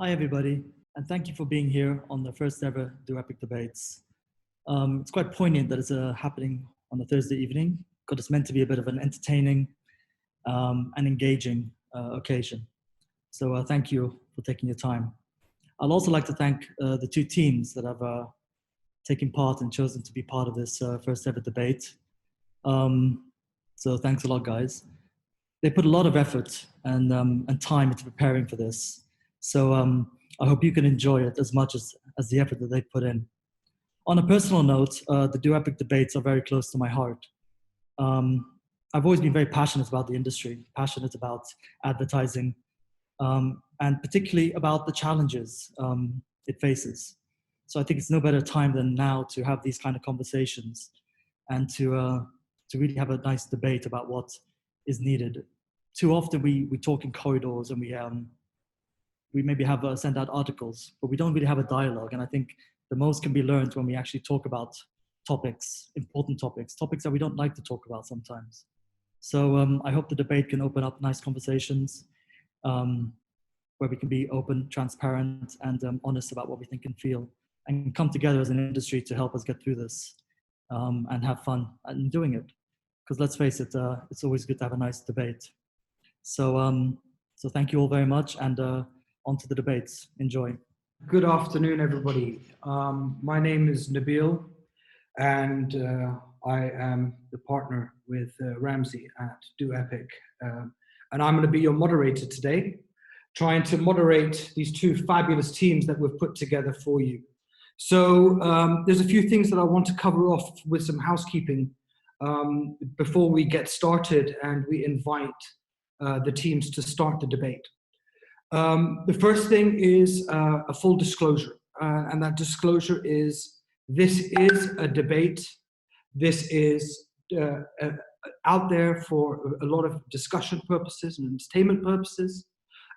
Hi, everybody, and thank you for being here on the first ever Do Epic debates. It's quite poignant that it's happening on a Thursday evening because it's meant to be a bit of an entertaining and engaging occasion. So thank you for taking your time. I'd also like to thank the two teams that have taken part and chosen to be part of this first ever debate. So thanks a lot, guys. They put a lot of effort and time into preparing for this. So I hope you can enjoy it as much as the effort that they put in. On a personal note, the Do Epic debates are very close to my heart. I've always been very passionate about the industry, passionate about advertising, and particularly about the challenges it faces. So I think it's no better time than now to have these kind of conversations and to really have a nice debate about what is needed. Too often we talk in corridors and we maybe have send out articles, but we don't really have a dialogue. And I think the most can be learned when we actually talk about topics, important topics that we don't like to talk about sometimes. So I hope the debate can open up nice conversations where we can be open, transparent, and honest about what we think and feel, and come together as an industry to help us get through this and have fun in doing it. Because let's face it, it's always good to have a nice debate. So thank you all very much, and on to the debates. Enjoy. Good afternoon, everybody. My name is Nabil, and I am the partner with Ramsey at Do Epic. And I'm going to be your moderator today, trying to moderate these two fabulous teams that we've put together for you. So there's a few things that I want to cover off with some housekeeping before we get started and we invite the teams to start the debate. The first thing is a full disclosure, and that disclosure is this is a debate. This is out there for a lot of discussion purposes and entertainment purposes,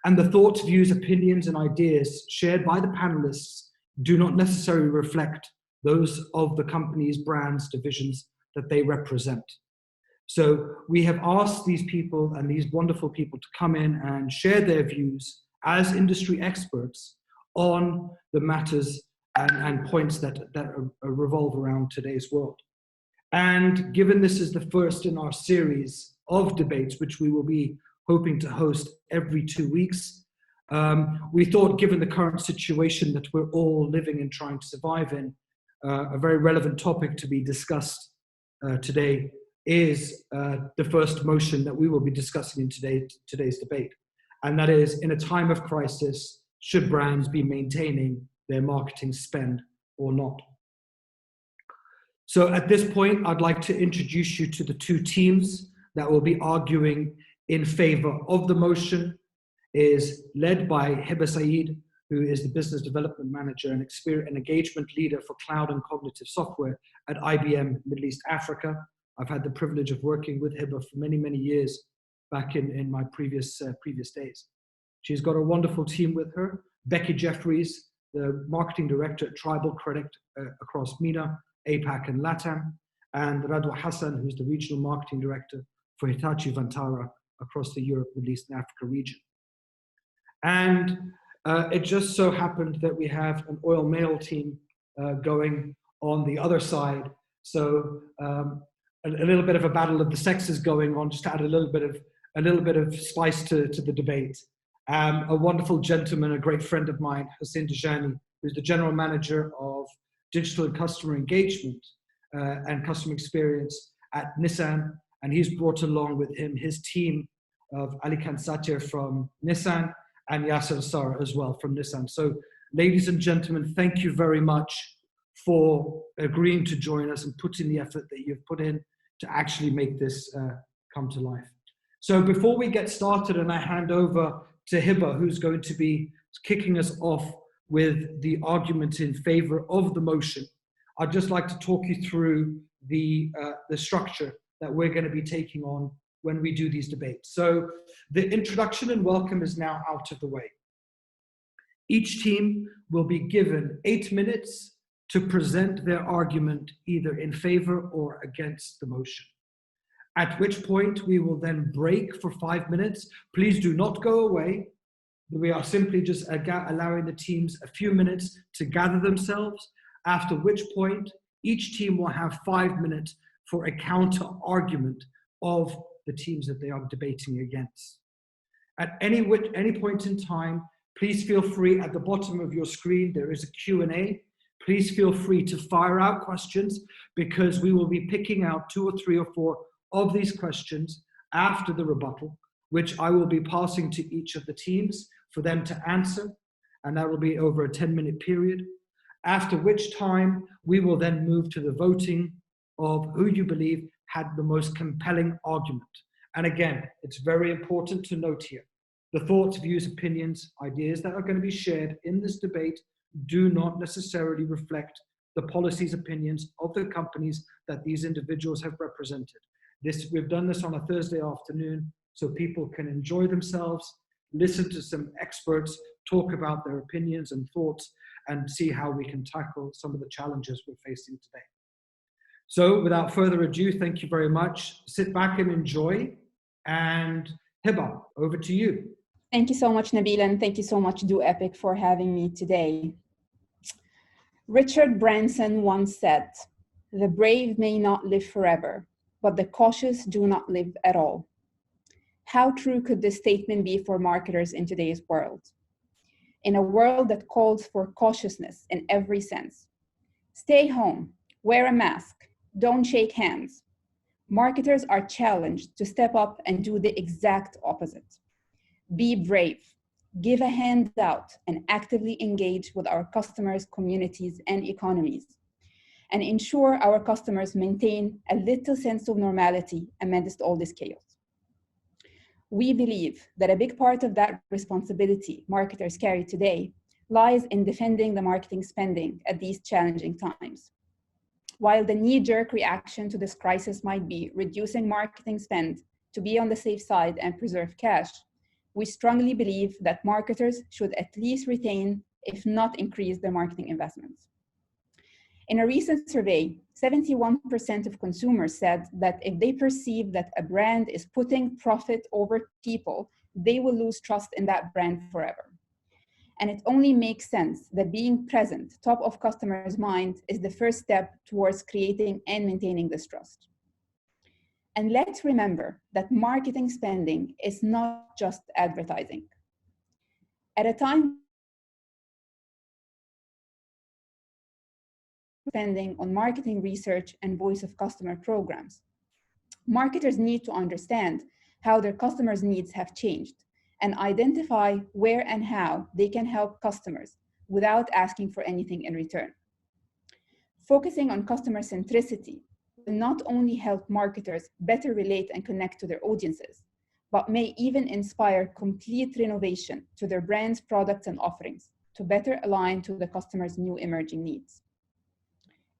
and the thoughts, views, opinions, and ideas shared by the panelists do not necessarily reflect those of the company's brands, divisions that they represent. So we have asked these people and these wonderful people to come in and share their views as industry experts on the matters and points that revolve around today's world. And given this is the first in our series of debates, which we will be hoping to host every 2 weeks, we thought, given the current situation that we're all living and trying to survive in, a very relevant topic to be discussed today is the first motion that we will be discussing in today's debate. And that is, in a time of crisis, should brands be maintaining their marketing spend or not? So at this point, I'd like to introduce you to the two teams that will be arguing in favor of the motion. Is led by Heba Sayed, who is the Business Development Manager and Engagement Leader for Cloud and Cognitive Software at IBM Middle East Africa. I've had the privilege of working with Heba for many, many years back in my previous days. She's got a wonderful team with her. Becky Jefferies, the Marketing Director at Tribal Credit across MENA, APAC, and LATAM, and Radwa Hassan, who's the Regional Marketing Director for Hitachi Vantara across the Europe, Middle East, and Africa region. And it just so happened that we have an oil male team going on the other side. So a little bit of a battle of the sexes going on, just to add a little bit of spice to the debate. A wonderful gentleman, a great friend of mine, Hussein Dajani, who's the General Manager of Digital and Customer Engagement and Customer Experience at Nissan. And he's brought along with him his team of SATIR from Nissan and Yasser El Sarw as well from Nissan. So ladies and gentlemen, thank you very much for agreeing to join us and putting the effort that you've put in to actually make this come to life. So before we get started and I hand over to Heba, who's going to be kicking us off with the argument in favor of the motion, I'd just like to talk you through the structure that we're going to be taking on when we do these debates. So the introduction and welcome is now out of the way. Each team will be given 8 minutes to present their argument either in favor or against the motion. At which point we will then break for 5 minutes. Please do not go away. We are simply just allowing the teams a few minutes to gather themselves, after which point each team will have 5 minutes for a counter argument of the teams that they are debating against. At any point in time, please feel free, at the bottom of your screen, there is a Q&A. Please feel free to fire out questions, because we will be picking out 2 or 3 or 4 of these questions after the rebuttal, which I will be passing to each of the teams for them to answer, and that will be over a 10-minute period, after which time we will then move to the voting of who you believe had the most compelling argument. And again, it's very important to note here, the thoughts, views, opinions, ideas that are going to be shared in this debate do not necessarily reflect the policies, opinions of the companies that these individuals have represented. We've done this on a Thursday afternoon so people can enjoy themselves, listen to some experts talk about their opinions and thoughts, and see how we can tackle some of the challenges we're facing today. So without further ado, thank you very much. Sit back and enjoy. And Heba, over to you. Thank you so much, Nabil, and thank you so much, Do Epic, for having me today. Richard Branson once said, "The brave may not live forever, but the cautious do not live at all." How true could this statement be for marketers in today's world? In a world that calls for cautiousness in every sense. Stay home, wear a mask, don't shake hands. Marketers are challenged to step up and do the exact opposite. Be brave, give a handout, and actively engage with our customers, communities, and economies, and ensure our customers maintain a little sense of normality amidst all this chaos. We believe that a big part of that responsibility marketers carry today lies in defending the marketing spending at these challenging times. While the knee-jerk reaction to this crisis might be reducing marketing spend to be on the safe side and preserve cash, we strongly believe that marketers should at least retain, if not increase, their marketing investments. In a recent survey, 71% of consumers said that if they perceive that a brand is putting profit over people, they will lose trust in that brand forever. And it only makes sense that being present, top of customers' mind, is the first step towards creating and maintaining this trust. And let's remember that marketing spending is not just advertising. At a time spending on marketing research and voice of customer programs, marketers need to understand how their customers' needs have changed and identify where and how they can help customers without asking for anything in return. Focusing on customer centricity will not only help marketers better relate and connect to their audiences, but may even inspire complete renovation to their brand's products and offerings to better align to the customer's new emerging needs.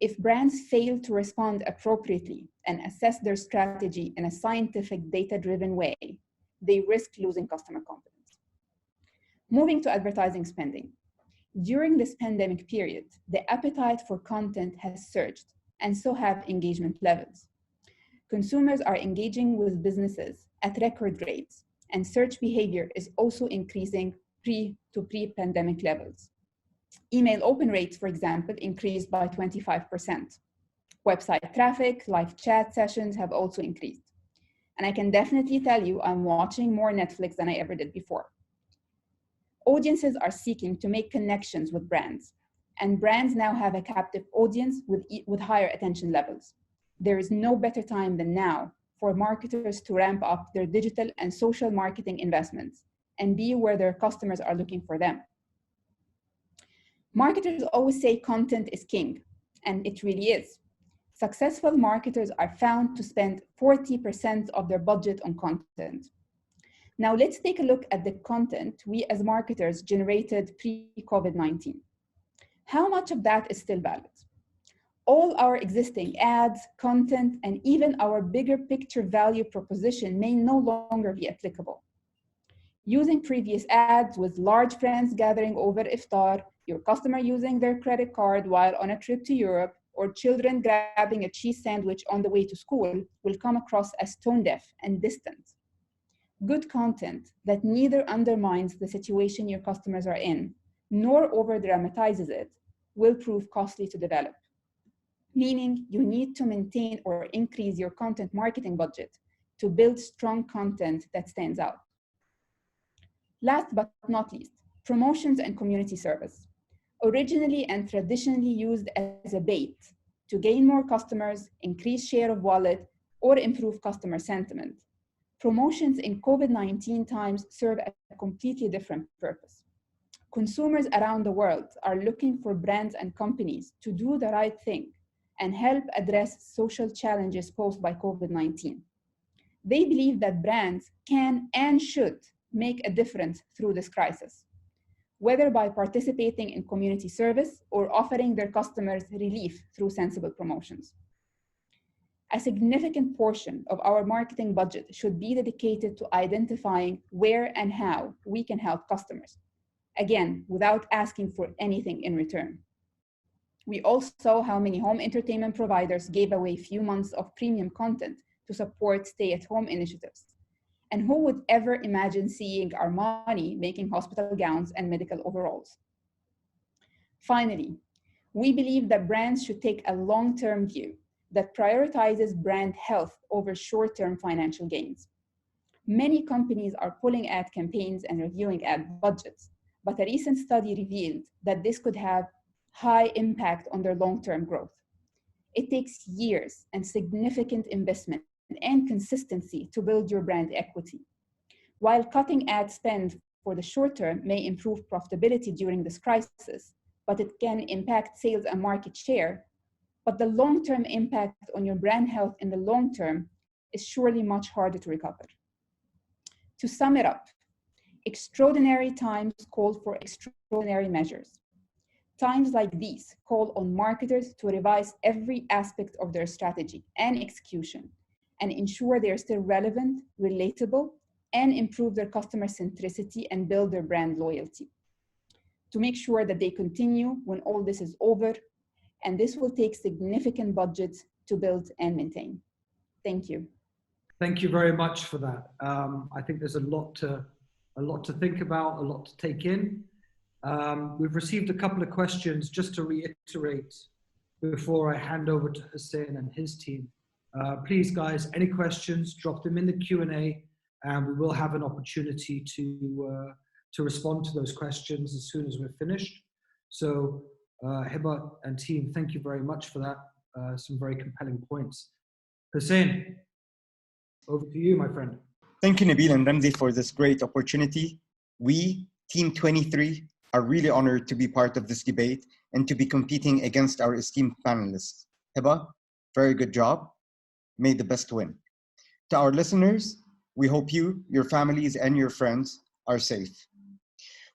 If brands fail to respond appropriately and assess their strategy in a scientific, data-driven way, they risk losing customer confidence. Moving to advertising spending. During this pandemic period, the appetite for content has surged, and so have engagement levels. Consumers are engaging with businesses at record rates, and search behavior is also increasing pre-pandemic levels. Email open rates, for example, increased by 25%. Website traffic, live chat sessions have also increased. And I can definitely tell you I'm watching more Netflix than I ever did before. Audiences are seeking to make connections with brands, and brands now have a captive audience with higher attention levels. There is no better time than now for marketers to ramp up their digital and social marketing investments and be where their customers are looking for them. Marketers always say content is king, and it really is. Successful marketers are found to spend 40% of their budget on content. Now let's take a look at the content we as marketers generated pre-COVID-19. How much of that is still valid? All our existing ads, content, and even our bigger picture value proposition may no longer be applicable. Using previous ads with large friends gathering over iftar, your customer using their credit card while on a trip to Europe, or children grabbing a cheese sandwich on the way to school will come across as tone deaf and distant. Good content that neither undermines the situation your customers are in, nor over-dramatizes it, will prove costly to develop. Meaning you need to maintain or increase your content marketing budget to build strong content that stands out. Last but not least, promotions and community service. Originally and traditionally used as a bait to gain more customers, increase share of wallet, or improve customer sentiment. Promotions in COVID-19 times serve a completely different purpose. Consumers around the world are looking for brands and companies to do the right thing and help address social challenges posed by COVID-19. They believe that brands can and should make a difference through this crisis, whether by participating in community service or offering their customers relief through sensible promotions. A significant portion of our marketing budget should be dedicated to identifying where and how we can help customers, again, without asking for anything in return. We also saw how many home entertainment providers gave away few months of premium content to support stay-at-home initiatives. And who would ever imagine seeing Armani making hospital gowns and medical overalls? Finally, we believe that brands should take a long-term view that prioritizes brand health over short-term financial gains. Many companies are pulling ad campaigns and reviewing ad budgets, but a recent study revealed that this could have high impact on their long-term growth. It takes years and significant investment and consistency to build your brand equity. While cutting ad spend for the short term may improve profitability during this crisis, but it can impact sales and market share, but the long-term impact on your brand health in the long term is surely much harder to recover. To sum it up, extraordinary times call for extraordinary measures. Times like these call on marketers to revise every aspect of their strategy and execution and ensure they're still relevant, relatable, and improve their customer centricity and build their brand loyalty. To make sure that they continue when all this is over, and this will take significant budgets to build and maintain. Thank you. Thank you very much for that. I think there's a lot to think about, a lot to take in. We've received a couple of questions just to reiterate before I hand over to Hussein and his team. Please, guys, any questions, drop them in the Q&A, and we will have an opportunity to respond to those questions as soon as we're finished. So, Heba and team, thank you very much for that. Some very compelling points. Hussein, over to you, my friend. Thank you, Nabil and Ramzi, for this great opportunity. We, Team 23, are really honored to be part of this debate and to be competing against our esteemed panelists. Heba, very good job. May the best win. To our listeners, we hope you, your families, and your friends are safe.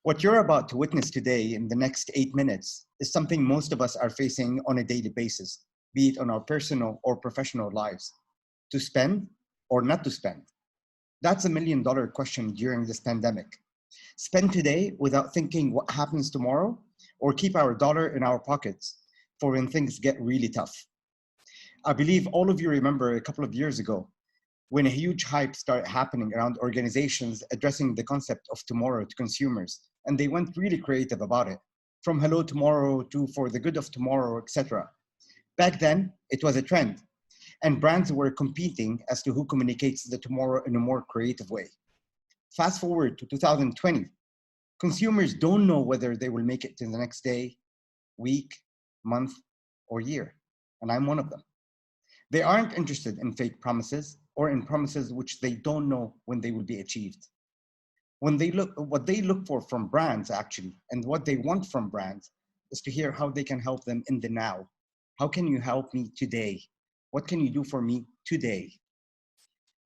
What you're about to witness today in the next 8 minutes is something most of us are facing on a daily basis, be it on our personal or professional lives. To spend or not to spend? That's $1 million question during this pandemic. Spend today without thinking what happens tomorrow, or keep our dollar in our pockets for when things get really tough. I believe all of you remember a couple of years ago when a huge hype started happening around organizations addressing the concept of tomorrow to consumers, and they went really creative about it, from Hello Tomorrow to For the Good of Tomorrow, etc. Back then, it was a trend, and brands were competing as to who communicates the tomorrow in a more creative way. Fast forward to 2020, consumers don't know whether they will make it to the next day, week, month, or year, and I'm one of them. They aren't interested in fake promises or in promises which they don't know when they will be achieved. What they look for from brands actually, and what they want from brands, is to hear how they can help them in the now. How can you help me today? What can you do for me today?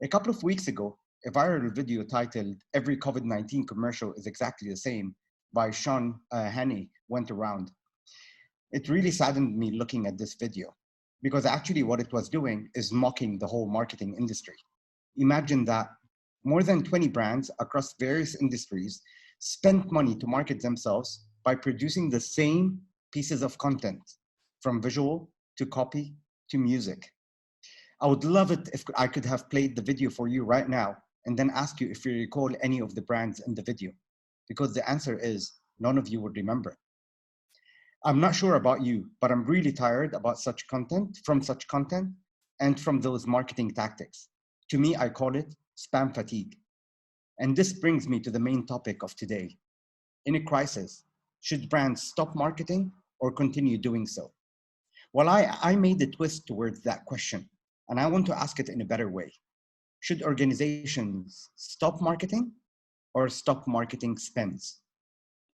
A couple of weeks ago, a viral video titled "Every COVID-19 commercial is exactly the same" by Sean Hannay went around. It really saddened me looking at this video, because actually what it was doing is mocking the whole marketing industry. Imagine that more than 20 brands across various industries spent money to market themselves by producing the same pieces of content, from visual to copy to music. I would love it if I could have played the video for you right now, and then ask you if you recall any of the brands in the video, because the answer is none of you would remember. I'm not sure about you, but I'm really tired about such content, and from those marketing tactics. To me, I call it spam fatigue. And this brings me to the main topic of today. In a crisis, should brands stop marketing or continue doing so? Well, I made the twist towards that question, and I want to ask it in a better way. Should organizations stop marketing or stop marketing spends?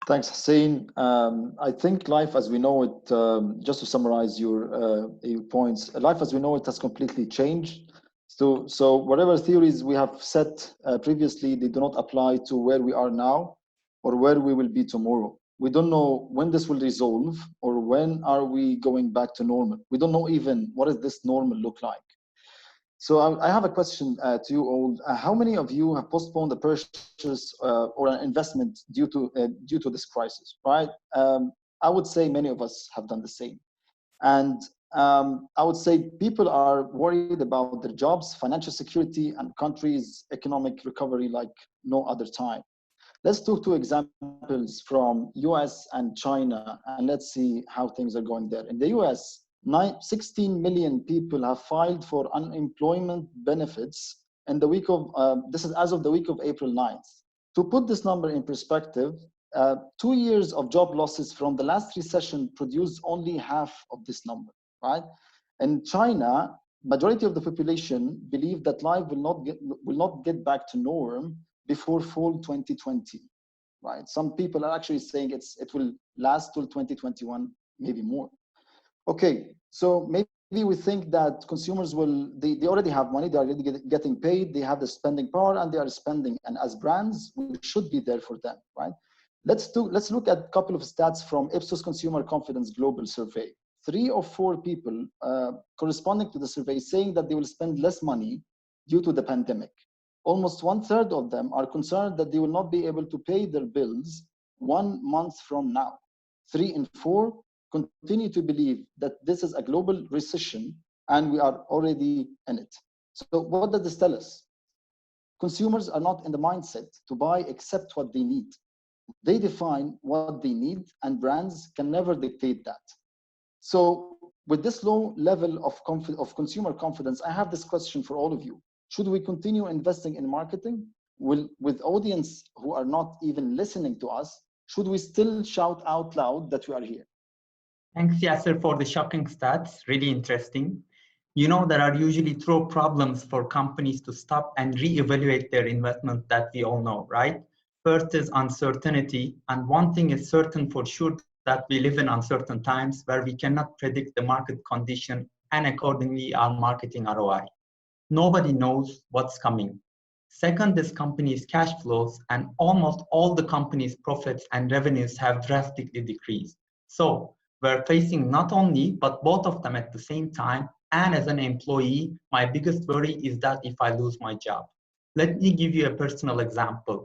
Thanks, Hussein. I think life as we know it, just to summarize your points, life as we know it has completely changed. So whatever theories we have set previously, they do not apply to where we are now or where we will be tomorrow. We don't know when this will resolve or when are we going back to normal. We don't know even what does this normal look like. So I have a question to you all. How many of you have postponed a purchase or an investment due to this crisis, right? I would say many of us have done the same. And I would say people are worried about their jobs, financial security, and countries' economic recovery like no other time. Let's take two examples from US and China, and let's see how things are going there. In the US, 16 million people have filed for unemployment benefits in the week of, this is as of the week of April 9th. To put this number in perspective, 2 years of job losses from the last recession produced only half of this number, right? In China, majority of the population believe that life will not get back to norm before fall 2020, right? Some people are actually saying it will last till 2021, maybe more. Okay, so maybe we think that consumers they already have money, they are already getting paid, they have the spending power and they are spending. And as brands, we should be there for them, right? Let's look at a couple of stats from Ipsos Consumer Confidence Global Survey. 3 or 4 people corresponding to the survey saying that they will spend less money due to the pandemic. Almost 1/3 of them are concerned that they will not be able to pay their bills 1 month from now. 3 in 4 continue to believe that this is a global recession and we are already in it. So what does this tell us? Consumers are not in the mindset to buy except what they need. They define what they need and brands can never dictate that. So with this low level of consumer confidence, I have this question for all of you. Should we continue investing in marketing? With audience who are not even listening to us, should we still shout out loud that we are here? Thanks, Yasser, for the shocking stats. Really interesting. You know, there are usually 2 problems for companies to stop and reevaluate their investment that we all know, right? First is uncertainty. And one thing is certain for sure, that we live in uncertain times where we cannot predict the market condition and accordingly our marketing ROI. Nobody knows what's coming. Second is companies' cash flows, and almost all the companies' profits and revenues have drastically decreased. So we're facing not only, but both of them at the same time. And as an employee, my biggest worry is that if I lose my job. Let me give you a personal example.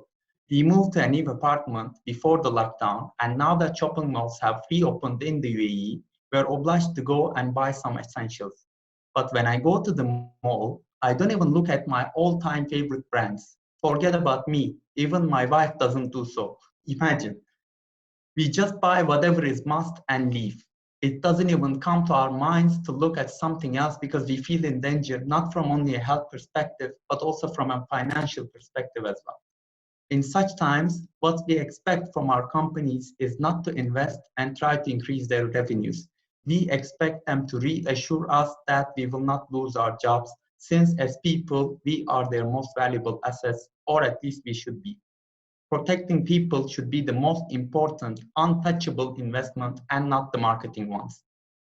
We moved to a new apartment before the lockdown, and now that shopping malls have reopened in the UAE, we're obliged to go and buy some essentials. But when I go to the mall, I don't even look at my all-time favorite brands. Forget about me, even my wife doesn't do so. Imagine. We just buy whatever is must and leave. It doesn't even come to our minds to look at something else because we feel in danger, not from only a health perspective, but also from a financial perspective as well. In such times, what we expect from our companies is not to invest and try to increase their revenues. We expect them to reassure us that we will not lose our jobs, since as people, we are their most valuable assets, or at least we should be. Protecting people should be the most important, untouchable investment and not the marketing ones.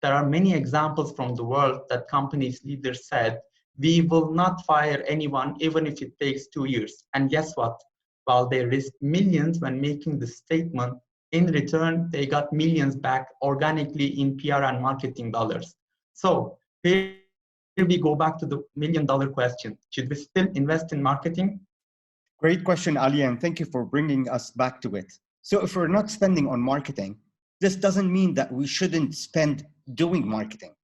There are many examples from the world that companies' leaders said, we will not fire anyone even if it takes 2 years. And guess what? While they risked millions when making the statement, in return, they got millions back organically in PR and marketing dollars. So here we go back to the $1 million question. Should we still invest in marketing? Great question, Ali, and thank you for bringing us back to it. So if we're not spending on marketing, this doesn't mean that we shouldn't spend doing marketing.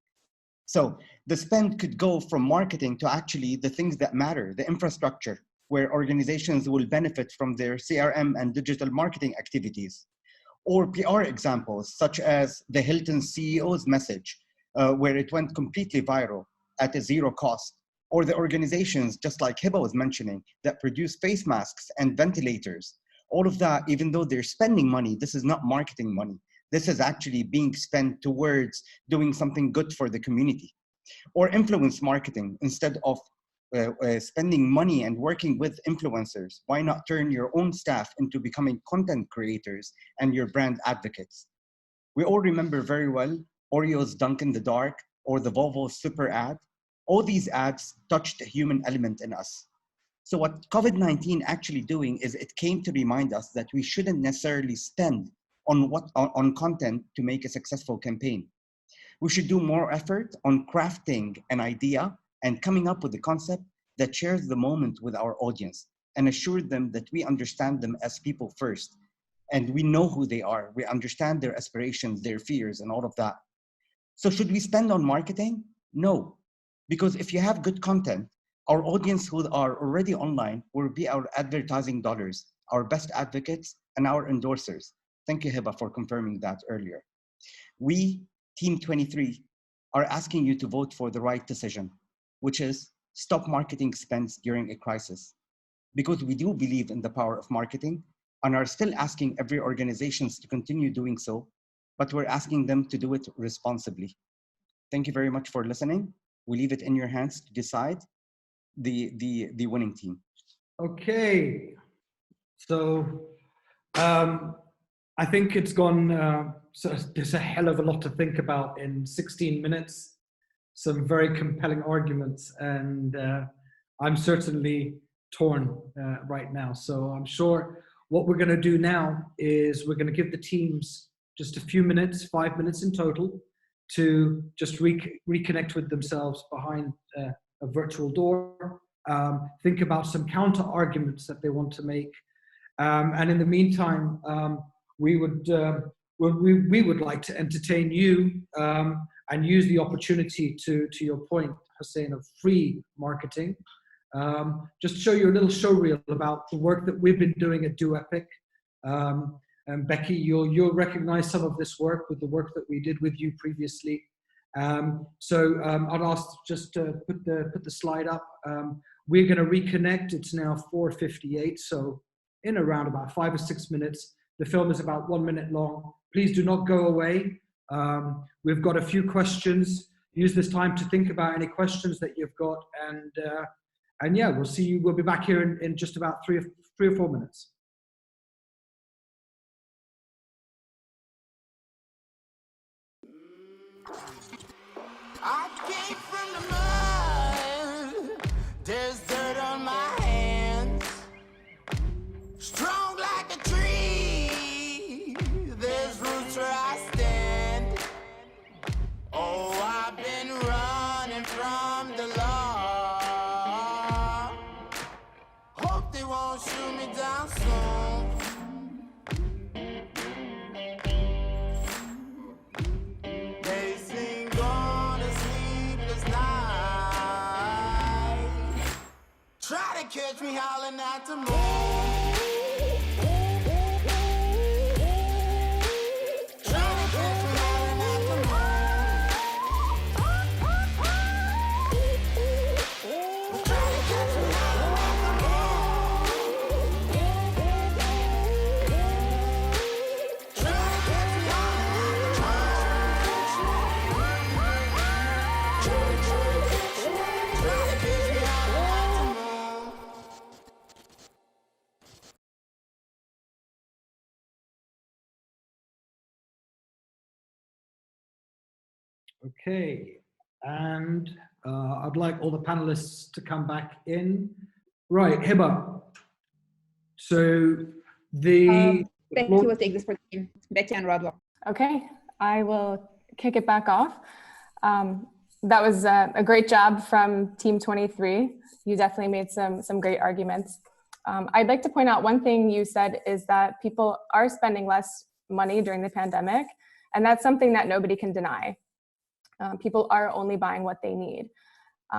So the spend could go from marketing to actually the things that matter, the infrastructure, where organizations will benefit from their CRM and digital marketing activities. Or PR examples, such as the Hilton CEO's message, where it went completely viral at a zero cost. Or the organizations, just like Heba was mentioning, that produce face masks and ventilators. All of that, even though they're spending money, this is not marketing money. This is actually being spent towards doing something good for the community. Or influence marketing, instead of spending money and working with influencers, why not turn your own staff into becoming content creators and your brand advocates? We all remember very well Oreo's Dunk in the Dark or the Volvo Super ad. All these ads touched the human element in us. So what COVID-19 actually doing is it came to remind us that we shouldn't necessarily spend on content to make a successful campaign. We should do more effort on crafting an idea and coming up with a concept that shares the moment with our audience and assure them that we understand them as people first. And we know who they are. We understand their aspirations, their fears, and all of that. So should we spend on marketing? No. Because if you have good content, our audience who are already online will be our advertising dollars, our best advocates, and our endorsers. Thank you, Heba, for confirming that earlier. We, Team 23, are asking you to vote for the right decision, which is stop marketing spends during a crisis. Because we do believe in the power of marketing and are still asking every organizations to continue doing so, but we're asking them to do it responsibly. Thank you very much for listening. We leave it in your hands to decide the winning team. Okay, so I think it's gone, so there's a hell of a lot to think about in 16 minutes, some very compelling arguments, and I'm certainly torn right now. So I'm sure what we're gonna do now is we're gonna give the teams just a few minutes, 5 minutes in total, to just reconnect with themselves behind a virtual door, think about some counter arguments that they want to make. And in the meantime, we would like to entertain you and use the opportunity to your point, Hussein, of free marketing. Just show you a little show reel about the work that we've been doing at Do Epic. And Becky, you'll recognize some of this work with the work that we did with you previously. So I'd ask just to put the slide up. We're going to reconnect. It's now 4:58, so in around about 5 or 6 minutes. The film is about 1 minute long. Please do not go away. We've got a few questions. Use this time to think about any questions that you've got, and yeah, we'll see you. We'll be back here in just about three or four minutes. I came from the mud, there's dirt on my hands. Strong like a tree, there's roots where I stand. Oh, I've been running from the law. Hope they won't shoot me down soon. They sing on a sleepless night. Try to catch me howling at the moon. Okay, and I'd like all the panelists to come back in. Right, Heba. So Becky will take this for the team. Becky and Radwa. Okay, I will kick it back off. That was a great job from Team 23. You definitely made some great arguments. I'd like to point out one thing you said is that people are spending less money during the pandemic, and that's something that nobody can deny. People are only buying what they need.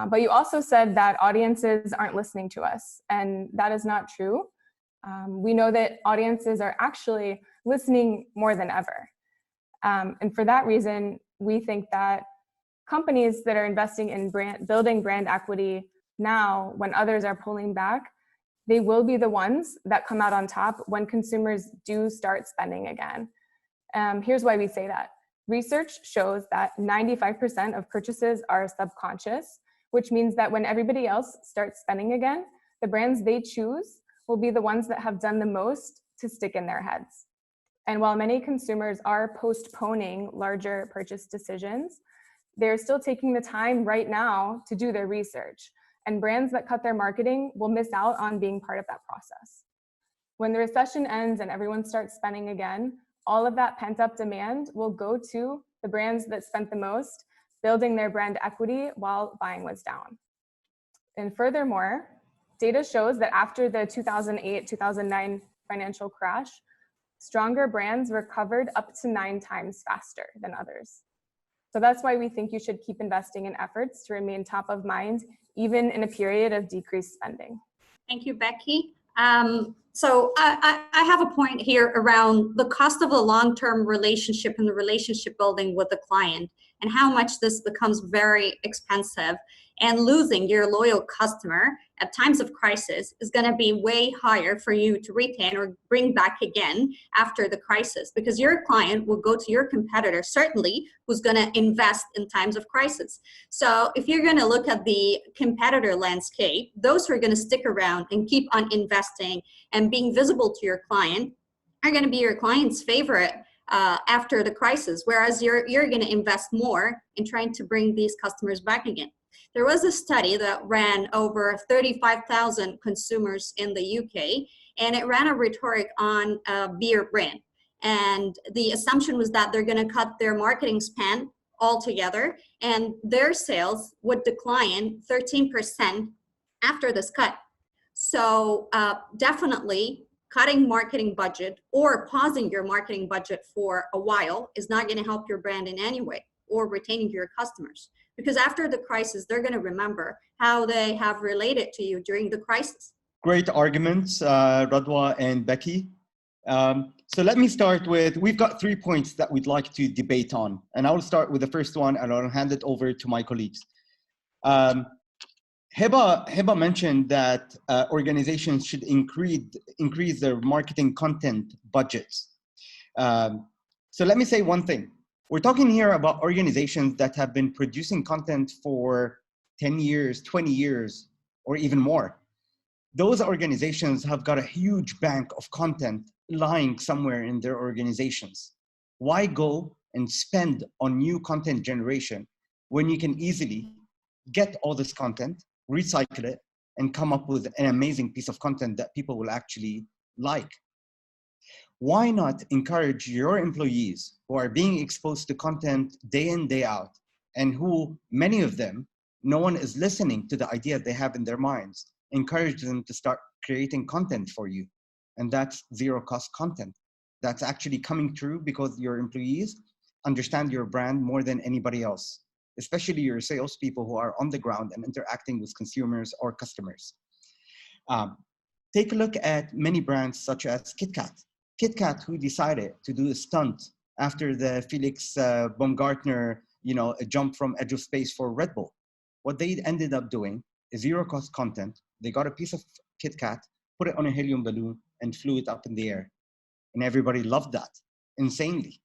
But you also said that audiences aren't listening to us, and that is not true. We know that audiences are actually listening more than ever. And for that reason, we think that companies that are investing in building brand equity now, when others are pulling back, they will be the ones that come out on top when consumers do start spending again. Here's why we say that. Research shows that 95% of purchases are subconscious, which means that when everybody else starts spending again, the brands they choose will be the ones that have done the most to stick in their heads. And while many consumers are postponing larger purchase decisions, they're still taking the time right now to do their research. And brands that cut their marketing will miss out on being part of that process. When the recession ends and everyone starts spending again, all of that pent-up demand will go to the brands that spent the most, building their brand equity while buying was down. And furthermore, data shows that after the 2008-2009 financial crash, stronger brands recovered up to 9 times faster than others. So that's why we think you should keep investing in efforts to remain top of mind, even in a period of decreased spending. Thank you, Becky. So I have a point here around the cost of a long-term relationship and the relationship building with the client and how much this becomes very expensive, and losing your loyal customer at times of crisis is going to be way higher for you to retain or bring back again after the crisis, because your client will go to your competitor, certainly, who's going to invest in times of crisis. So if you're going to look at the competitor landscape, those who are going to stick around and keep on investing and being visible to your client are going to be your client's favorite after the crisis, whereas you're going to invest more in trying to bring these customers back again. There was a study that ran over 35,000 consumers in the UK, and it ran a rhetoric on a beer brand. And the assumption was that they're going to cut their marketing spend altogether, and their sales would decline 13% after this cut. So definitely cutting marketing budget or pausing your marketing budget for a while is not going to help your brand in any way or retaining your customers. Because after the crisis, they're going to remember how they have related to you during the crisis. Great arguments, Radwa and Becky. So let me start with, we've got 3 points that we'd like to debate on. And I'll start with the first one and I'll hand it over to my colleagues. Heba mentioned that organizations should increase their marketing content budgets. So let me say one thing. We're talking here about organizations that have been producing content for 10 years, 20 years, or even more. Those organizations have got a huge bank of content lying somewhere in their organizations. Why go and spend on new content generation when you can easily get all this content, recycle it, and come up with an amazing piece of content that people will actually like? Why not encourage your employees who are being exposed to content day in, day out, and who, many of them, no one is listening to the idea they have in their minds, encourage them to start creating content for you. And that's zero cost content. That's actually coming true because your employees understand your brand more than anybody else, especially your salespeople who are on the ground and interacting with consumers or customers. Take a look at many brands such as KitKat. KitKat, who decided to do a stunt after the Felix Baumgartner, jump from edge of space for Red Bull. What they ended up doing is zero cost content. They got a piece of KitKat, put it on a helium balloon and flew it up in the air. And everybody loved that insanely.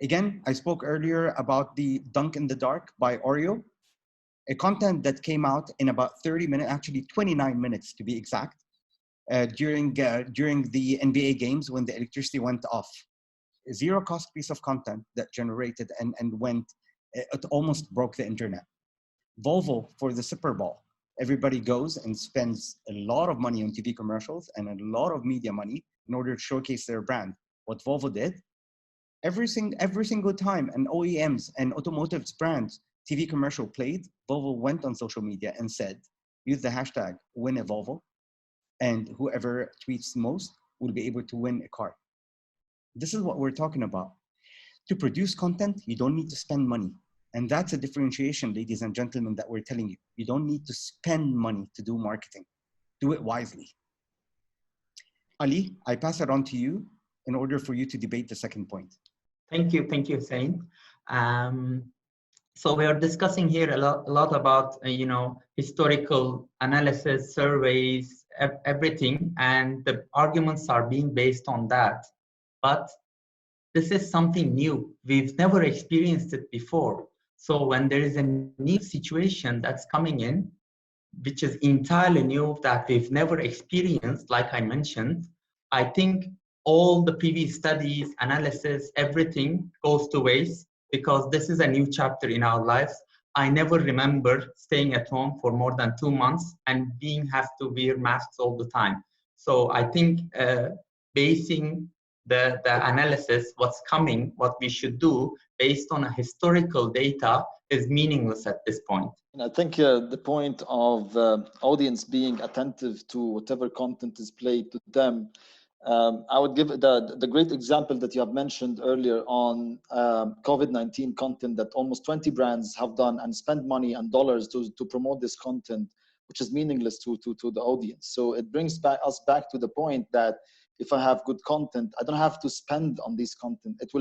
Again, I spoke earlier about the Dunk in the Dark by Oreo, a content that came out in about 30 minutes, actually 29 minutes to be exact, during the NBA games when the electricity went off. A zero cost piece of content that generated and went, it almost broke the internet. Volvo for the Super Bowl. Everybody goes and spends a lot of money on TV commercials and a lot of media money in order to showcase their brand. What Volvo did, every single time an OEMs and automotive brands TV commercial played, Volvo went on social media and said, use the hashtag #WinAVolvo, and whoever tweets most will be able to win a car. This is what we're talking about. To produce content, you don't need to spend money. And that's a differentiation, ladies and gentlemen, that we're telling you. You don't need to spend money to do marketing. Do it wisely. Ali, I pass it on to you in order for you to debate the second point. Thank you, Hussein. So we are discussing here a lot about historical analysis, surveys, everything, and the arguments are being based on that. But this is something new. We've never experienced it before. So when there is a new situation that's coming in, which is entirely new that we've never experienced, like I mentioned, I think all the previous studies, analysis, everything goes to waste because this is a new chapter in our lives. I never remember staying at home for more than 2 months and have to wear masks all the time. So I think basing the analysis, what's coming, what we should do based on a historical data is meaningless at this point. And I think the point of audience being attentive to whatever content is played to them, I would give the great example that you have mentioned earlier on COVID-19 content that almost 20 brands have done and spend money and dollars to promote this content, which is meaningless to the audience. So it brings us back to the point that if I have good content, I don't have to spend on this content. It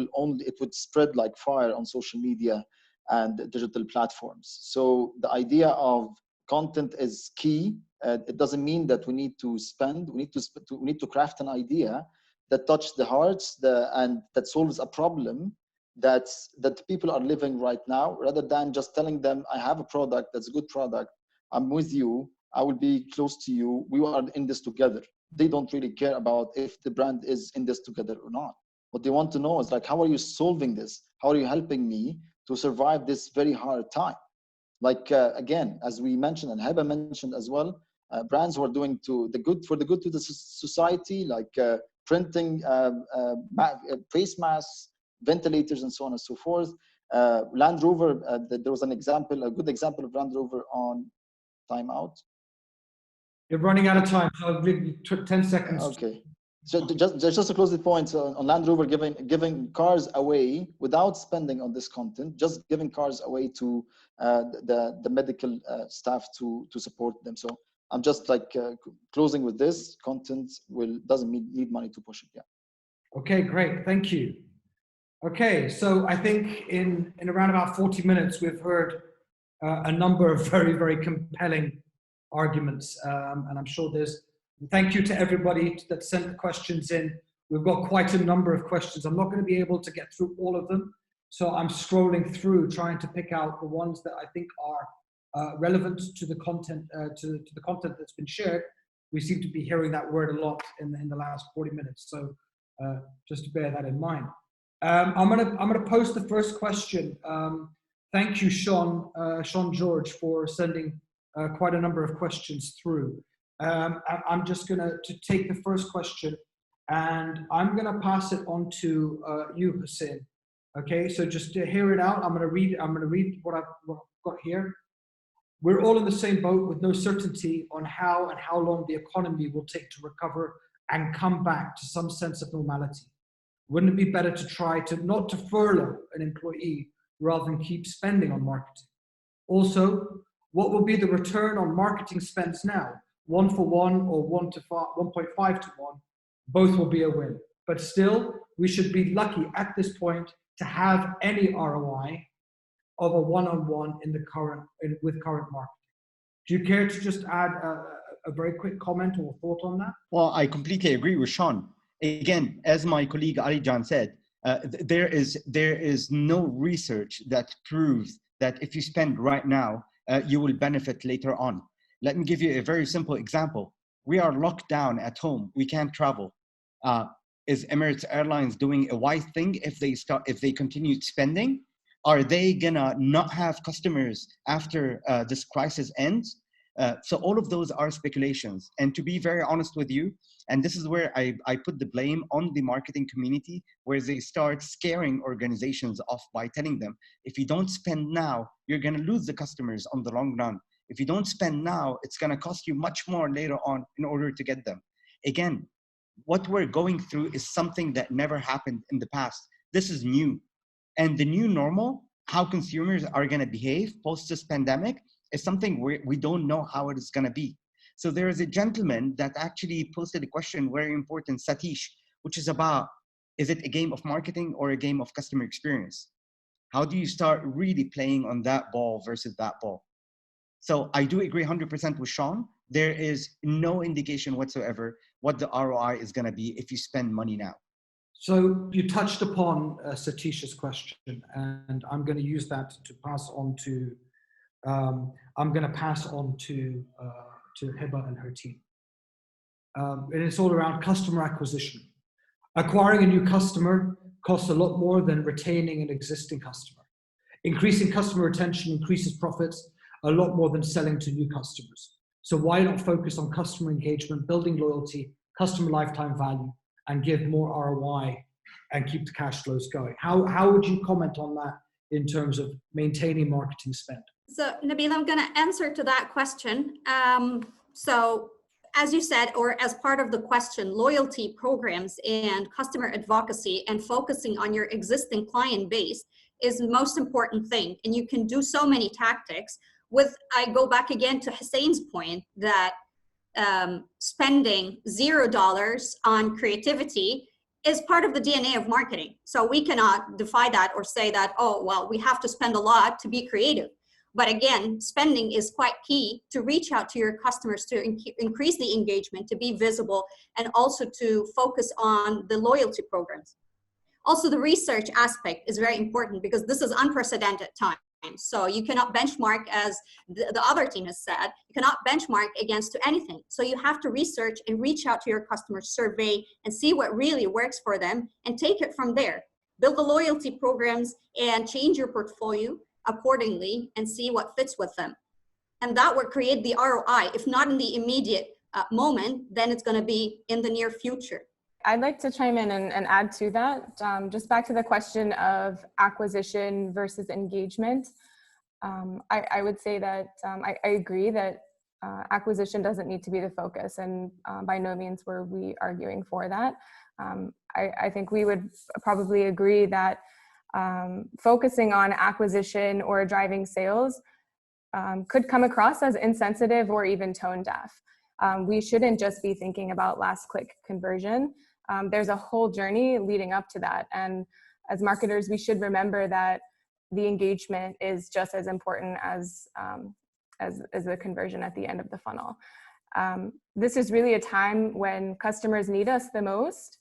would spread like fire on social media and digital platforms. So the idea of content is key. It doesn't mean that we need to spend. We need to craft an idea that touches the hearts and that solves a problem that people are living right now, rather than just telling them, I have a product that's a good product. I'm with you. I will be close to you. We are in this together. They don't really care about if the brand is in this together or not. What they want to know is like, how are you solving this? How are you helping me to survive this very hard time? Like, again, as we mentioned and Heba mentioned as well, brands who are doing the good to the society, like printing face masks, ventilators, and so on and so forth. Land Rover, there was a good example of Land Rover on timeout. You're running out of time, so I'll give you 10 seconds. Okay. So just to close the point, on Land Rover giving cars away without spending on this content, just giving cars away to the medical staff to support them. So I'm just like closing with this. Content doesn't need money to push it. Yeah. Okay, great. Thank you. Okay, so I think in around about 40 minutes, we've heard a number of very, very compelling arguments, and I'm sure thank you to everybody that sent the questions in. We've got quite a number of questions. I'm not going to be able to get through all of them, so I'm scrolling through trying to pick out the ones that I think are relevant to the content to the content that's been shared. We seem to be hearing that word a lot in the last 40 minutes, so just to bear that in mind. I'm gonna post the first question. Thank you, Sean George, for sending quite a number of questions through. I'm just gonna take the first question, and I'm gonna pass it on to you, Hussein. Okay, so just to hear it out, I'm gonna read what I've got here. We're all in the same boat with no certainty on how and how long the economy will take to recover and come back to some sense of normality. Wouldn't it be better to try not to furlough an employee rather than keep spending on marketing? Also, what will be the return on marketing spends now? 1 for 1 or 1.5 to 1? Both will be a win. But still, we should be lucky at this point to have any ROI of a one-on-one with current marketing. Do you care to just add a very quick comment or thought on that? Well, I completely agree with Sean. Again, as my colleague Ali Jan said, there is no research that proves that if you spend right now, you will benefit later on. Let me give you a very simple example. We are locked down at home. We can't travel. Is Emirates Airlines doing a wise thing if they continue spending? Are they gonna not have customers after this crisis ends? So all of those are speculations. And to be very honest with you, and this is where I put the blame on the marketing community, where they start scaring organizations off by telling them, if you don't spend now, you're gonna lose the customers on the long run. If you don't spend now, it's gonna cost you much more later on in order to get them. Again, what we're going through is something that never happened in the past. This is new. And the new normal how consumers are going to behave post this pandemic is something we don't know how it is going to be. So there is a gentleman that actually posted a question, very important, Satish, which is about, is it a game of marketing or a game of customer experience? How do you start really playing on that ball versus that ball? So I do agree 100% with Sean. There is no indication whatsoever what the ROI is going to be if you spend money now. So you touched upon Satish's question, and I'm going to use that to pass on to, to Heba and her team. And it's all around customer acquisition. Acquiring a new customer costs a lot more than retaining an existing customer. Increasing customer retention increases profits a lot more than selling to new customers. So why not focus on customer engagement, building loyalty, customer lifetime value, and give more ROI and keep the cash flows going? How would you comment on that in terms of maintaining marketing spend? So Nabil, I'm going to answer to that question. So as you said, or as part of the question, loyalty programs and customer advocacy and focusing on your existing client base is the most important thing. And you can do so many tactics. I go back again to Hussein's point that spending $0 on creativity is part of the DNA of marketing. So we cannot defy that or say that, oh, well, we have to spend a lot to be creative. But again, spending is quite key to reach out to your customers, to increase the engagement, to be visible, and also to focus on the loyalty programs. Also, the research aspect is very important because this is unprecedented time. So you cannot benchmark, as the other team has said, you cannot benchmark against anything. So you have to research and reach out to your customers, survey, and see what really works for them and take it from there. Build the loyalty programs and change your portfolio accordingly and see what fits with them. And that will create the ROI. If not in the immediate moment, then it's going to be in the near future. I'd like to chime in and add to that. Just back to the question of acquisition versus engagement. I would say that I agree that acquisition doesn't need to be the focus, and by no means were we arguing for that. I think we would probably agree that focusing on acquisition or driving sales could come across as insensitive or even tone deaf. We shouldn't just be thinking about last click conversion. There's a whole journey leading up to that. And as marketers, we should remember that the engagement is just as important as the conversion at the end of the funnel. This is really a time when customers need us the most,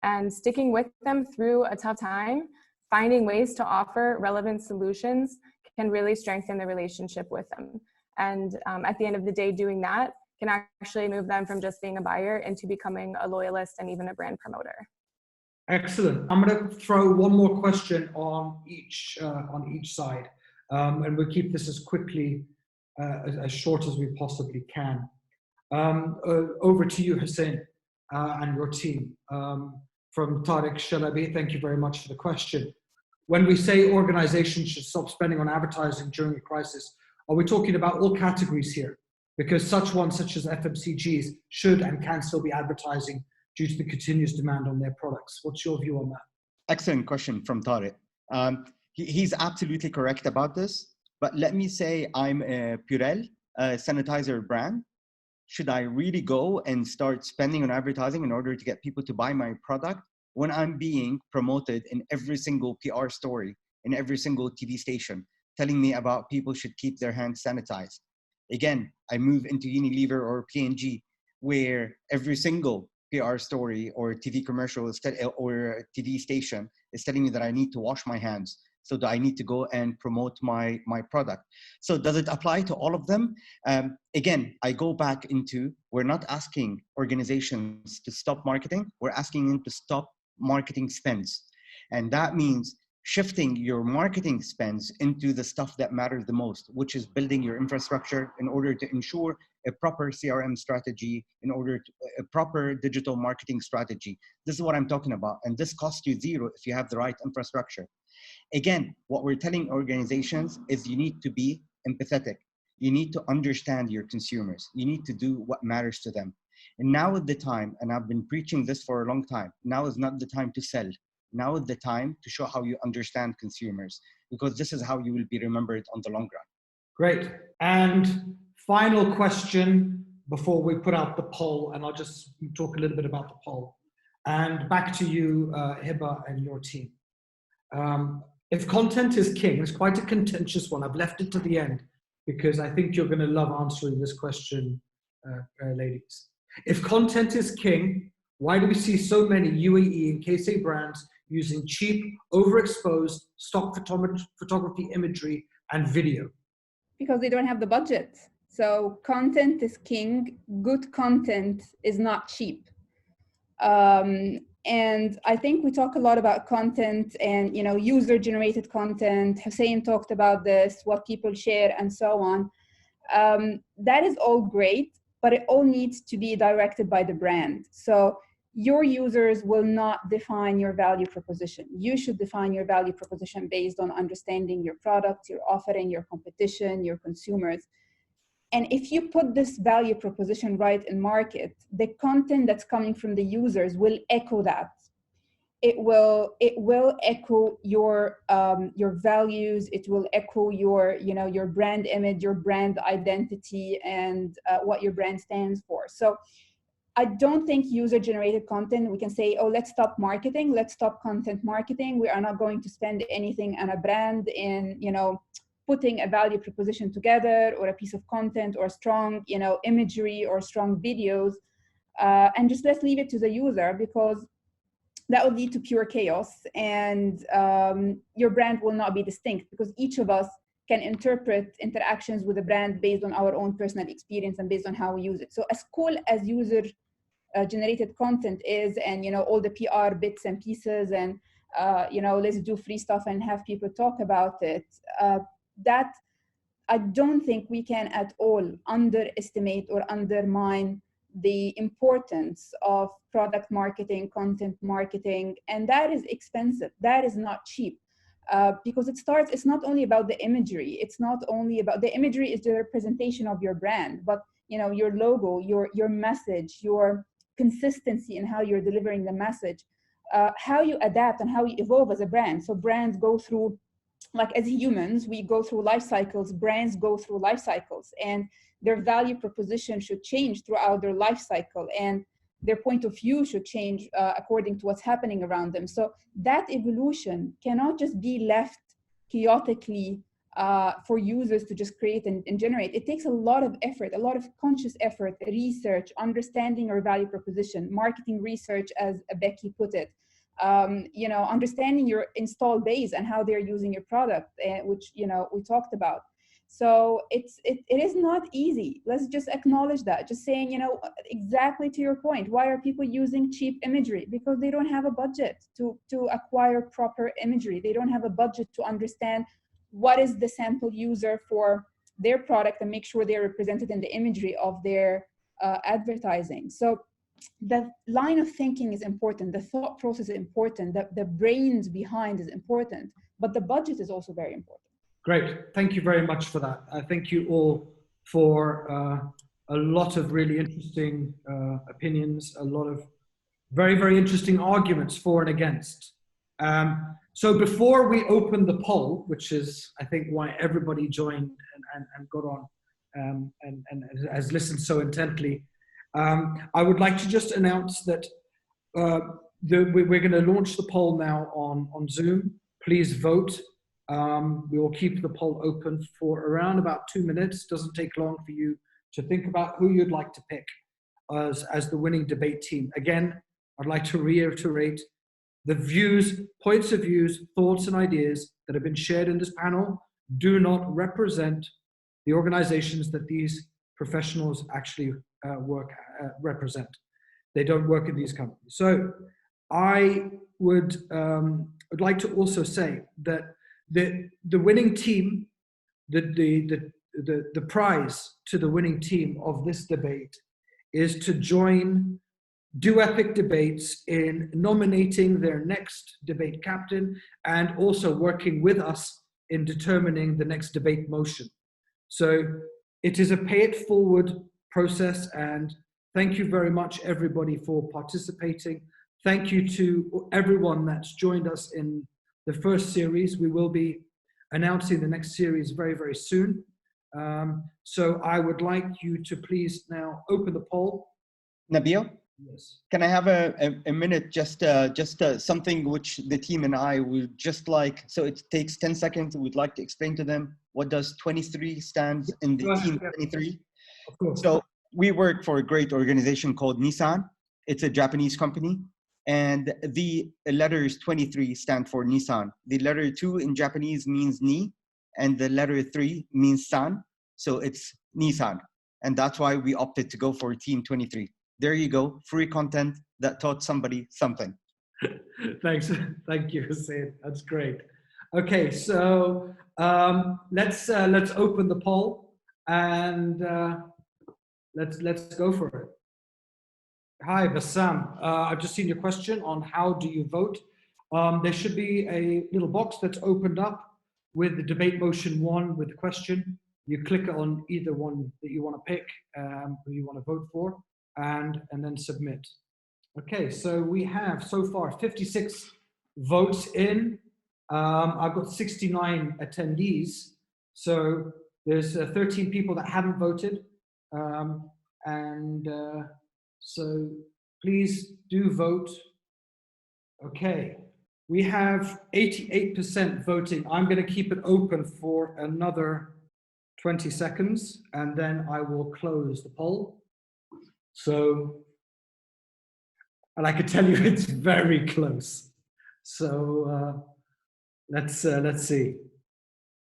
and sticking with them through a tough time, finding ways to offer relevant solutions can really strengthen the relationship with them. And at the end of the day, doing that can actually move them from just being a buyer into becoming a loyalist and even a brand promoter. Excellent. I'm going to throw one more question on each side, and we'll keep this as quickly, as short as we possibly can. Over to you, Hussein, and your team. From Tariq Shalabi, thank you very much for the question. When we say organizations should stop spending on advertising during a crisis, are we talking about all categories here? Because such ones such as FMCGs should and can still be advertising due to the continuous demand on their products. What's your view on that? Excellent question from Tariq. He's absolutely correct about this, but let me say I'm a Purell sanitizer brand. Should I really go and start spending on advertising in order to get people to buy my product when I'm being promoted in every single PR story, in every single TV station, telling me about people should keep their hands sanitized? Again, I move into Unilever or P&G, where every single PR story or TV commercial or TV station is telling me that I need to wash my hands. So that I need to go and promote my product. So does it apply to all of them? Again, I go back into, we're not asking organizations to stop marketing, we're asking them to stop marketing spends. And that means shifting your marketing spends into the stuff that matters the most, which is building your infrastructure in order to ensure a proper CRM strategy, in order to a proper digital marketing strategy. This is what I'm talking about. And this costs you zero if you have the right infrastructure. Again, what we're telling organizations is you need to be empathetic. You need to understand your consumers. You need to do what matters to them. And now is the time, and I've been preaching this for a long time, now is not the time to sell. Now is the time to show how you understand consumers. because this is how you will be remembered on the long run. Great. And final question before we put out the poll, and I'll just talk a little bit about the poll. And back to you, Heba, and your team. If content is king, it's quite a contentious one. I've left it to the end because I think you're going to love answering this question, ladies. If content is king, why do we see so many UAE and KSA brands using cheap, overexposed stock photography imagery and video? Because they don't have the budget. So content is king. Good content is not cheap. And I think we talk a lot about content and, you know, user-generated content. Hussein talked about this, what people share and so on. That is all great, but it all needs to be directed by the brand. So your users will not define your value proposition. You should define your value proposition based on understanding your product, your offering, your competition, your consumers. And if you put this value proposition right in market, the content that's coming from the users will echo that. It will echo your values. It will echo your, you know, your brand image, your brand identity, and what your brand stands for. So I don't think user-generated content, we can say, oh, let's stop marketing, let's stop content marketing. We are not going to spend anything on a brand in, you know, putting a value proposition together or a piece of content or strong, you know, imagery or strong videos, and just let's leave it to the user, because that would lead to pure chaos, and your brand will not be distinct, because each of us can interpret interactions with a brand based on our own personal experience and based on how we use it. So as cool as user generated content is, and, you know, all the PR bits and pieces, and you know, let's do free stuff and have people talk about it, that I don't think we can at all underestimate or undermine the importance of product marketing, content marketing, and that is expensive. That is not cheap, because it's not only about the imagery. It's not only about the imagery is the representation of your brand, but, you know, your logo, your message, your consistency in how you're delivering the message, how you adapt and how you evolve as a brand. So brands go through, like as humans, we go through life cycles, brands go through life cycles, and their value proposition should change throughout their life cycle, and their point of view should change according to what's happening around them. So that evolution cannot just be left chaotically for users to just create and generate. It takes a lot of effort, a lot of conscious effort, research, understanding your value proposition, marketing research, as Becky put it. You know, understanding your install base and how they're using your product, which, you know, we talked about. So it is not easy. Let's just acknowledge that. Just saying, you know, exactly to your point, why are people using cheap imagery? Because they don't have a budget to acquire proper imagery. They don't have a budget to understand what is the sample user for their product and make sure they're represented in the imagery of their advertising. So the line of thinking is important, the thought process is important, the brains behind is important, but the budget is also very important. Great, thank you very much for that. Thank you all for a lot of really interesting opinions, a lot of very, very interesting arguments for and against. So before we open the poll, which is, I think, why everybody joined and got on and has listened so intently, I would like to just announce that we're going to launch the poll now on Zoom. Please vote. We will keep the poll open for around about 2 minutes. Doesn't take long for you to think about who you'd like to pick as the winning debate team. Again, I'd like to reiterate the views, points of views, thoughts and ideas that have been shared in this panel do not represent the organizations that these professionals actually represent. They don't work in these companies. So I would like to also say that the winning team, the prize to the winning team of this debate is to join Do Epic Debates in nominating their next debate captain and also working with us in determining the next debate motion. So it is a pay it forward process, and thank you very much everybody for participating. Thank you to everyone that's joined us in the first series. We will be announcing the next series very, very soon. So I would like you to please now open the poll. Nabil, Yes. can I have a minute, just something which the team and I would just like, so it takes 10 seconds, we'd like to explain to them what does 23 stand in the team 23? Of course. So we work for a great organization called Nissan. It's a Japanese company. And the letters 23 stand for Nissan. The letter 2 in Japanese means ni, and the letter 3 means san. So it's Nissan. And that's why we opted to go for Team 23. There you go, free content that taught somebody something. Thanks, thank you, Hussein. That's great. Okay, so let's open the poll and let's go for it. Hi, Bassam. I've just seen your question on how do you vote. There should be a little box that's opened up with the debate motion 1 with the question. You click on either one that you want to pick, who you want to vote for, and then submit. Okay, so we have so far 56 votes in. I've got 69 attendees. So there's 13 people that haven't voted. So please do vote. Okay, we have 88% voting. I'm going to keep it open for another 20 seconds and then I will close the poll. So, and I can tell you it's very close. So let's see.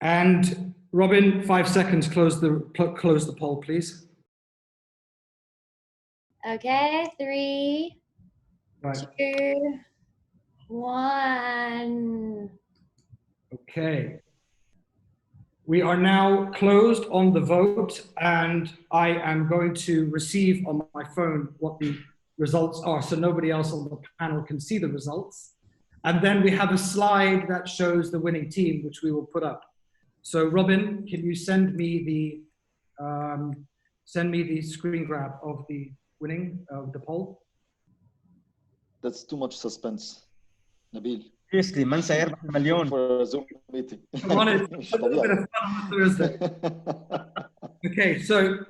And Robin, 5 seconds. Close the poll, please. Okay, 3, Right. 2, 1. Okay. We are now closed on the vote, and I am going to receive on my phone what the results are, so nobody else on the panel can see the results. And then we have a slide that shows the winning team, which we will put up. So Robin, can you send me the screen grab of the winning of the poll? That's too much suspense, Nabil. Seriously, man سيربح المليون. For a Zoom meeting. Come on, it's a little bit of fun on a Thursday. Okay, so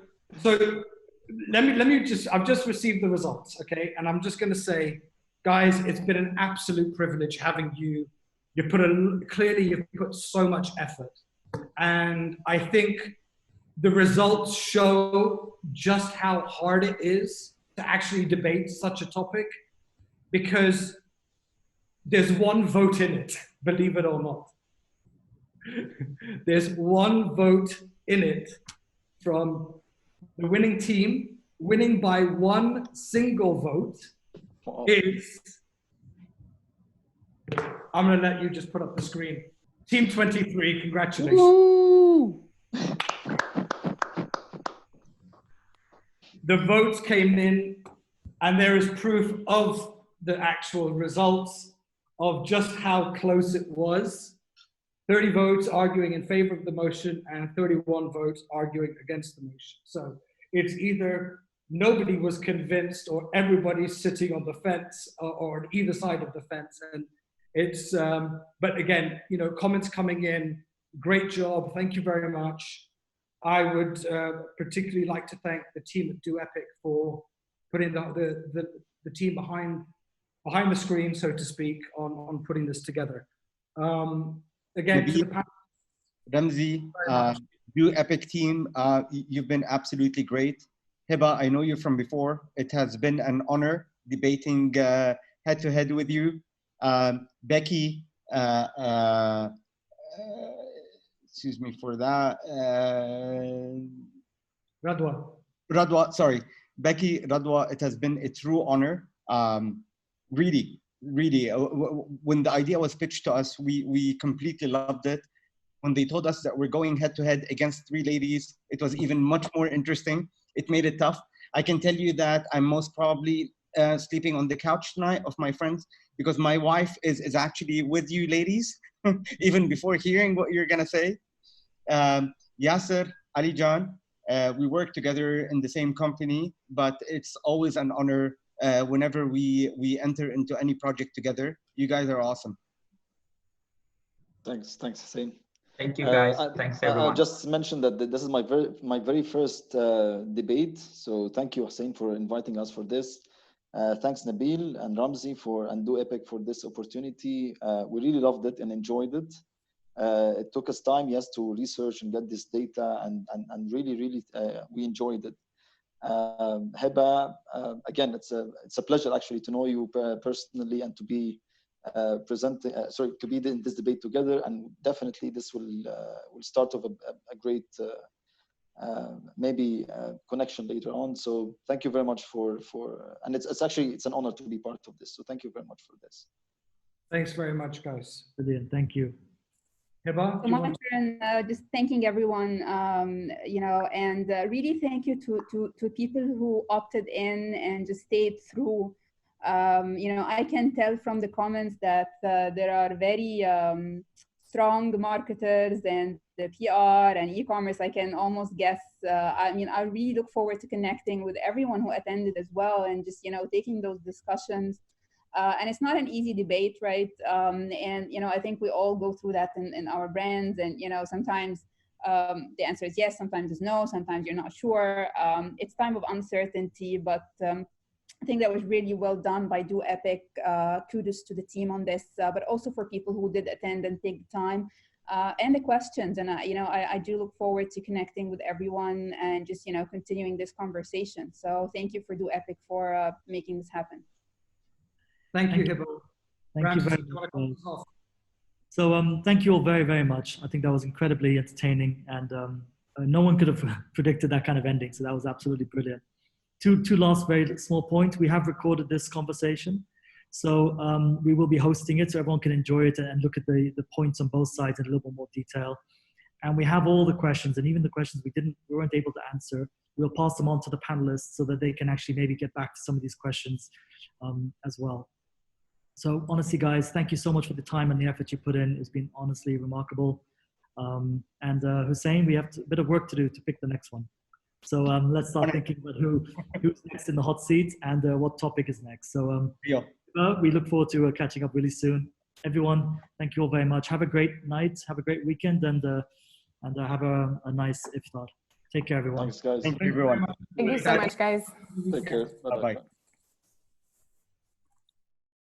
let me just, I've just received the results, okay? And I'm just going to say, guys, it's been an absolute privilege having you. Clearly you've put so much effort. And I think the results show just how hard it is to actually debate such a topic, because there's one vote in it, believe it or not. There's one vote in it from the winning team. Winning by one single vote is, I'm going to let you just put up the screen. Team 23, congratulations. Woo! The votes came in, and there is proof of the actual results of just how close it was. 30 votes arguing in favor of the motion and 31 votes arguing against the motion. So it's either nobody was convinced or everybody's sitting on the fence or on either side of the fence. And it's, but again, you know, comments coming in, great job, thank you very much. I would particularly like to thank the team at Do Epic for putting the team behind the screen, so to speak, on putting this together. Again, to the panel, Ramzi, Do Epic team, you've been absolutely great. Heba, I know you from before. It has been an honor debating head to head with you. Becky, excuse me for that. Radwa, sorry. Becky, Radwa, it has been a true honor. Really, when the idea was pitched to us, we completely loved it. When they told us that we're going head to head against 3 ladies, it was even much more interesting. It made it tough. I can tell you that I'm most probably sleeping on the couch tonight of my friends, because my wife is actually with you ladies, even before hearing what you're gonna say. Yasser, Ali Jan, we work together in the same company, but it's always an honor whenever we enter into any project together. You guys are awesome. Thanks, Hussein. Thank you, guys. Thanks, everyone. I'll just mention that this is my very first debate. So thank you, Hussein, for inviting us for this. Thanks, Nabil and Ramzi and Do Epic for this opportunity. We really loved it and enjoyed it. It took us time, yes, to research and get this data, and really, we enjoyed it. Heba, again, it's a pleasure actually to know you personally and to be to be in this debate together, and definitely this will start off a great maybe connection later on. So thank you very much and it's an honor to be part of this. So thank you very much for this. Thanks very much, guys. Brilliant. Thank you. Heba, So my turn, just thanking everyone, and really thank you to people who opted in and just stayed through. I can tell from the comments that there are very strong marketers and the PR and e-commerce. I can almost guess. I really look forward to connecting with everyone who attended as well, and just taking those discussions. And it's not an easy debate, right? I think we all go through that in our brands, and sometimes the answer is yes, sometimes it's no, sometimes you're not sure. It's time of uncertainty, but I think that was really well done by Do Epic. Kudos to the team on this, but also for people who did attend and take the time and the questions. And I do look forward to connecting with everyone and just continuing this conversation. So thank you for Do Epic for making this happen. Thank you, Heba. Thank you very much. So thank you all very, very much. I think that was incredibly entertaining, and no one could have predicted that kind of ending. So that was absolutely brilliant. Two last very small points. We have recorded this conversation, so we will be hosting it so everyone can enjoy it and look at the points on both sides in a little bit more detail. And we have all the questions, and even the questions we weren't able to answer, we'll pass them on to the panelists so that they can actually maybe get back to some of these questions as well. So honestly, guys, thank you so much for the time and the effort you put in. It's been honestly remarkable. And Hussein, we have a bit of work to do to pick the next one. So let's start thinking about who's next in the hot seat and what topic is next. So we look forward to catching up really soon. Everyone, thank you all very much. Have a great night. Have a great weekend, and have a nice iftar. Take care, everyone. Thanks, guys. Thank you, everyone. Thank you so much, guys. Take care. Bye-bye.